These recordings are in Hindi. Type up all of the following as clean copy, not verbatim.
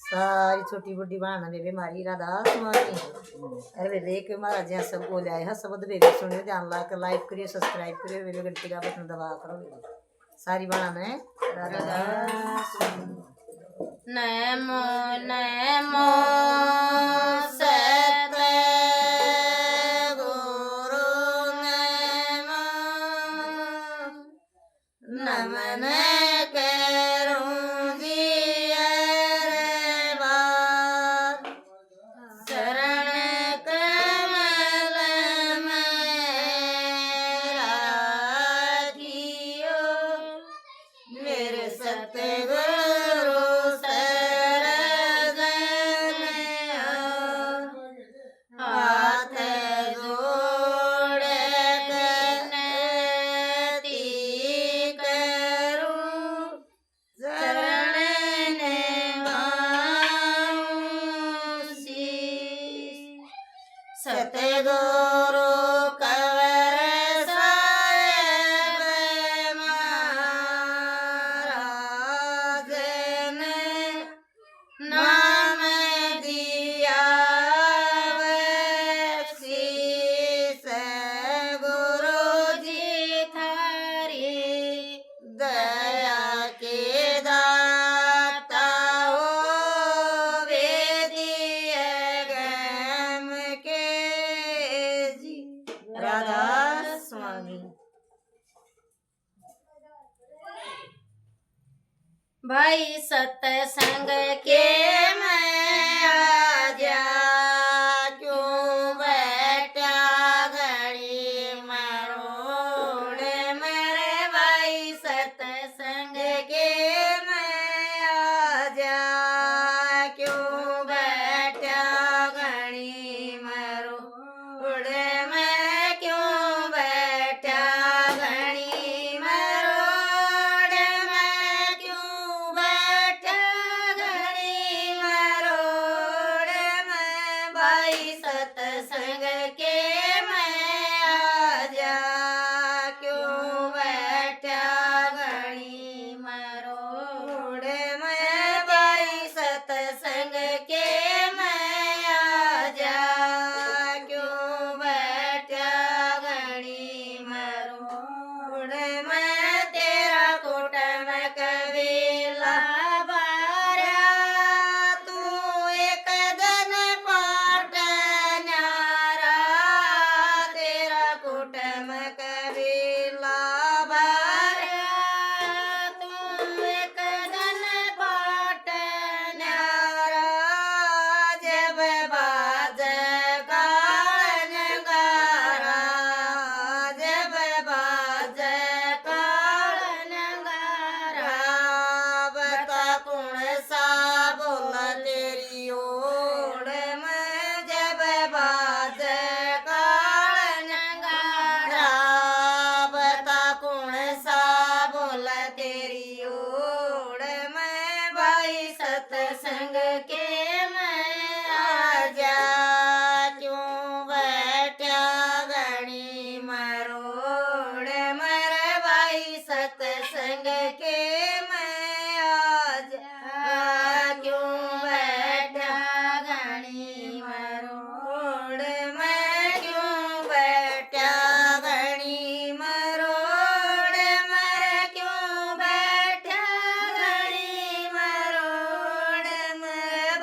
सारी छोटी बड़ी बहन बेबे मारी राधा स्वामी। अरे बेबे एक महाराज जी सब बोले आए शब्द बेबे सुनियो ध्यान ला कर लाइक करियो सब्सक्राइब करियो बेबे घंटी का बटन दबा करो बेबे सारी बहन है राधा स्वामी। नमो नमो सतगुरु नमो नमन करूं जी अरे बार शरण कमल में राखियो मेरे सतगुरु हाथ जोड़ विनती करूं शरण निभाऊं शीश सतगुरु कवर साहेब महाराज ने नाम दिया शीश गुरु जी थारी दया के दाता हो वेदिय गम के जी राधा स्वामी। भाई सत्संग के मैं आजा क्यों बैठा घड़ी मरोड़ मेरे भाई सत्संग के मैं आजा क्यों बैठा घड़ी मरोड़ मैं क्यों बैठा घड़ी मरोड़ मैं क्यों बैठा घड़ी मरोड़ मैं भाई सत्संग के मैं आजा क्यों बैठा घड़ी मरोड़ मैं भाई सत्संग के मैं आजा क्यों बैठा घड़ी मरोड़ मैं तेरा कुटुंब कबीला बारा तू एक दिन पाट न्यारा तेरा कुटुंब कबीला बारा तू एक दिन पाट न्यारा जब बाज काल नगारा जब बाज काल नगारा बता कौन सा बोला तेरी ओर में जब बाज काल नगारा बता कौन सा बोला तेरी ओर में भाई सत्संग के मैं आजा क्यों बैठा घड़ी मरोड़ मर भाई सत्संग के मैं आजा क्यों बैठा घड़ी मरोड़ मैं क्यों बैठा घड़ी मरोड़ मैं क्यों बैठा घड़ी मरोड़ मैं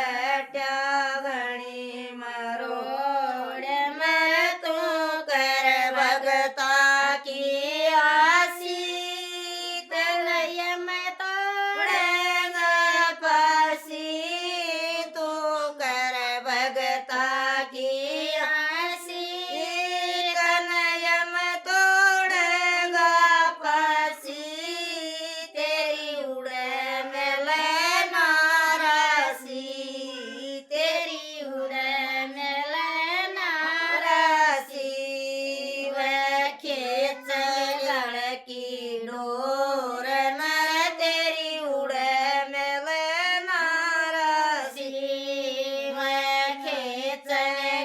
बैठा घणी मरोड़ मैं तू कर भगता की आसी तनय में तोड़ेगा पासी तू कर भगता की आसी तनय में तोड़ेगा पासी तेरी उड़े में लेना रासी तेरी उड़े में लेना रासी वह खेत गढ़ की डोर नर तेरी उड़े में लेना रासी वह खेत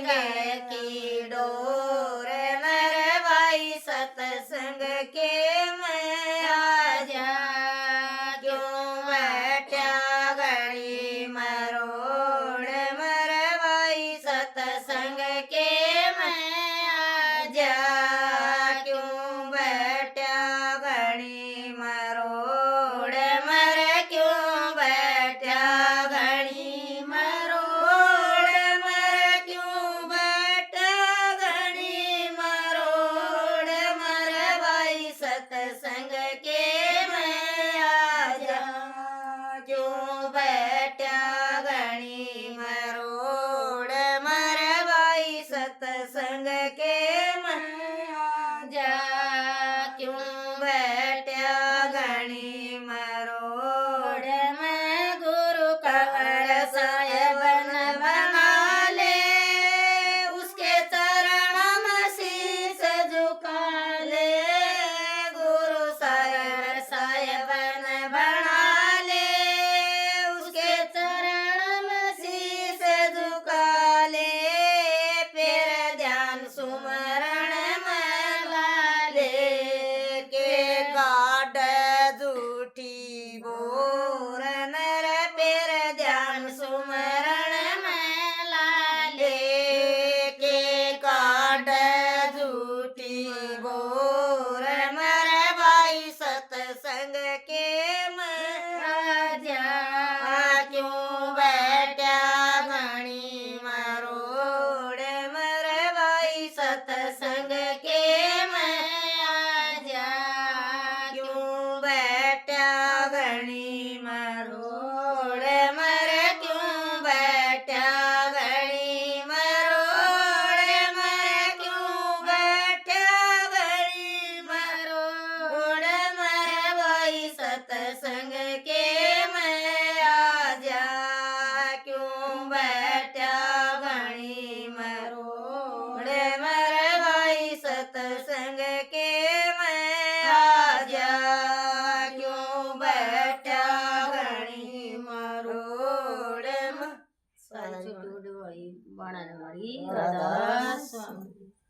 गढ़ की डोर नर भाई सतसंग के मैं आजा क्यों बैठा घड़ी मरोड़ मरवाई सतसंग के मैं आजा क्यों बैठा घड़ी मरोड़ मर क्यों बैठा घड़ी मरोड़ मर क्यों बैठा घड़ी मरोड़ मरवाई सतसंग के मैं आजा क्यों बैठा घणी मरोड़ मरवाई सतसंग के मैं आजा क्यों बैठा घणी मरोड़ मैं गुरु कवर साहेबन बना ले उसके चरण में शीश झुका ले गुरु साहेबन बना ले उसके चरण में शीश झुका ले फिर ध्यान सुमरण में ला ले के काट झूठी बोर नर फिर ध्यान सुमरण में ला ले के काट झूठी बोर मर भाई सतसंग के मैं आजा क्यों बैठा घणी मरोड़ मर भाई सतसंग के मैं आजा क्यों बैठा घणी मरोड़ मर क्यों बैठा घणी मरोड़ मर क्यों बैठा घणी मरोड़ मर भाई सतसंग के मैं आजा क्यों बैठा घणी मरोड़ मर भाई सतसंग के मैं आजा क्यों बैठा घणी मरोड़ सारी टूट भाई बनाने वाली राधा स्वामी।